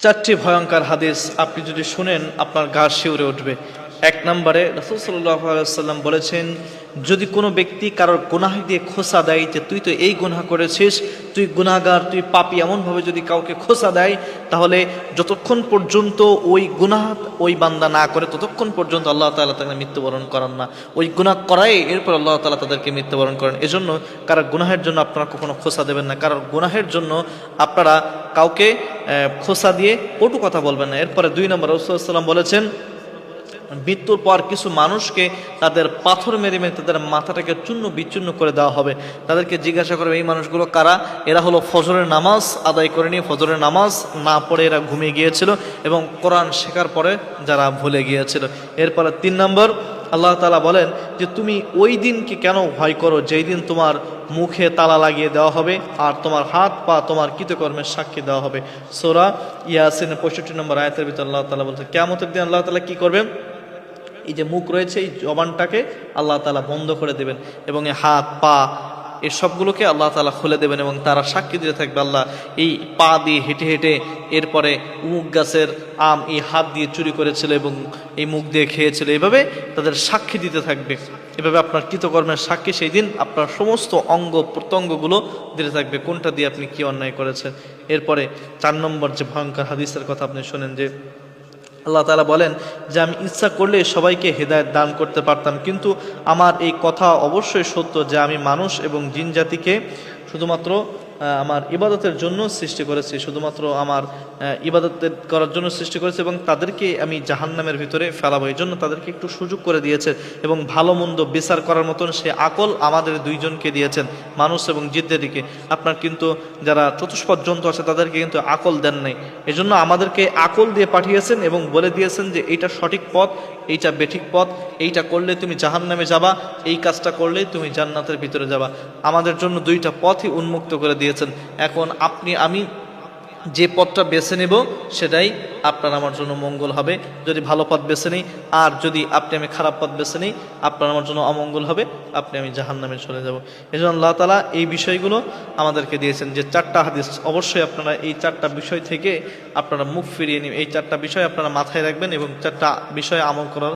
চারটি ভয়ঙ্কর হাদিস আপনি যদি শুনেন আপনার গা শিউরে উঠবে। এক নম্বরে রাসূল সাল্লাল্লাহু আলাইহি ওয়াসাল্লাম বলেছেন, যদি কোনো ব্যক্তি কারোর গুনাহ দিয়ে খোঁচা দেয় যে তুই তো এই গুনাহ করেছিস, তুই গুনাহগার, তুই পাপী, এমনভাবে যদি কাউকে খোঁচা দেয়, তাহলে যতক্ষণ পর্যন্ত ওই গুনাহ ওই বান্দা না করে ততক্ষণ পর্যন্ত আল্লাহ তাআলা তাকে মৃত্যুবরণ করান না। ওই গুনাহ করায় এরপর আল্লাহ তাআলা তাদেরকে মৃত্যুবরণ করেন। এজন্য কারোর গুনাহের জন্য আপনারা কখনো খোঁচা দেবেন না, কারোর গুনাহের জন্য আপনারা কাউকে খোঁচা দিয়ে কটু কথা বলবেন না। এরপরে 2 নম্বর রাসূল সাল্লাল্লাহু আলাইহি ওয়াসাল্লাম বলেছেন, মৃত্যুর পর কিছু মানুষকে তাদের পাথর মেরে মেরে তাদের মাথাটাকে চূর্ণ বিচূর্ণ করে দেওয়া হবে। তাদেরকে জিজ্ঞাসা করবে এই মানুষগুলো কারা? এরা হলো ফজরের নামাজ আদায় করেনি, ফজরের নামাজ না পড়ে এরা ঘুমিয়ে গিয়েছিল এবং কোরআন শেখার পরে যারা ভুলে গিয়েছিল। এরপরে 3 নম্বর আল্লাহ তাআলা বলেন যে তুমি ওই দিনকে কেন ভয় করো যেই দিন তোমার মুখে তালা লাগিয়ে দেওয়া হবে আর তোমার হাত পা তোমার কৃতকর্মের সাক্ষী দেওয়া হবে। সূরা ইয়াসিনের 65 নম্বর আয়াতের ভিতর আল্লাহ তাআলা বলছেন কিয়ামতের দিন আল্লাহ তাআলা কি করবেন? এই যে মুখ রয়েছে এই জবানটাকে আল্লাহ তাআলা বন্ধ করে দেবেন এবং এই হাত পা এই সবগুলোকে আল্লাহ তাআলা খুলে দেবেন এবং তারা সাক্ষী দিতে থাকবে, আল্লাহ এই পা দিয়ে হেঁটে হেঁটে এরপরে উমুক গাছের আম এই হাত দিয়ে চুরি করেছিল এবং এই মুখ দিয়ে খেয়েছিল। এভাবে তাদের সাক্ষী দিতে থাকবে। এভাবে আপনার কৃতকর্মের সাক্ষী সেই দিন আপনার সমস্ত অঙ্গ প্রত্যঙ্গগুলো দিতে থাকবে কোনটা দিয়ে আপনি কি অন্যায় করেছেন। এরপরে 4 নম্বর যে ভয়ঙ্কর হাদিসের কথা আপনি শোনেন যে আল্লাহ তাআলা বলেন যে আমি ইচ্ছা করলে সবাইকে হেদায়েত দান করতে পারতাম, কিন্তু আমার এই কথা অবশ্যই সত্য যে আমি মানুষ এবং জিন জাতিকে শুধুমাত্র আমার ইবাদতের জন্য সৃষ্টি করেছি, শুধুমাত্র আমার ইবাদত করার জন্য সৃষ্টি করেছি এবং তাদেরকে আমি জাহান্নামের ভিতরে ফেলাবো। এই জন্য তাদেরকে একটু সুযোগ করে দিয়েছেন এবং ভালো মন্দ বিচার করার মতন সে আকল আমাদের দুইজনকে দিয়েছেন, মানুষ এবং জিনদেরকে। আপনার কিন্তু যারা চতুষ্পদ জন্তু আছে তাদেরকে কিন্তু আকল দেন নাই, এজন্য আমাদেরকে আকল দিয়ে পাঠিয়েছেন এবং বলে দিয়েছেন যে এইটা সঠিক পথ, এইটা বেঠিক পথ, এইটা করলে তুমি জাহান্নামে যাবা, এই কাজটা করলে তুমি জান্নাতের ভিতরে যাবা। আমাদের জন্য 2টা পথই উন্মুক্ত করে দিয়েছেন। এখন আপনি আমি যে পথটা বেছে নেব সেটাই আপনার আমার জন্য মঙ্গল হবে, যদি ভালো পথ বেছে নিই, আর যদি আপনি আমি খারাপ পথ বেছে নিই আপনার আমার জন্য অমঙ্গল হবে, আপনি আমি জাহান্নামে চলে যাব। এজন্য আল্লাহ তাআলা এই বিষয়গুলো আমাদেরকে দিয়েছেন যে 4টা হাদিস, অবশ্যই আপনারা এই 4টা বিষয় থেকে আপনারা মুখ ফিরিয়ে নিন। এই 4টা বিষয় আপনারা মাথায় রাখবেন এবং 4টা বিষয়ে আমল করার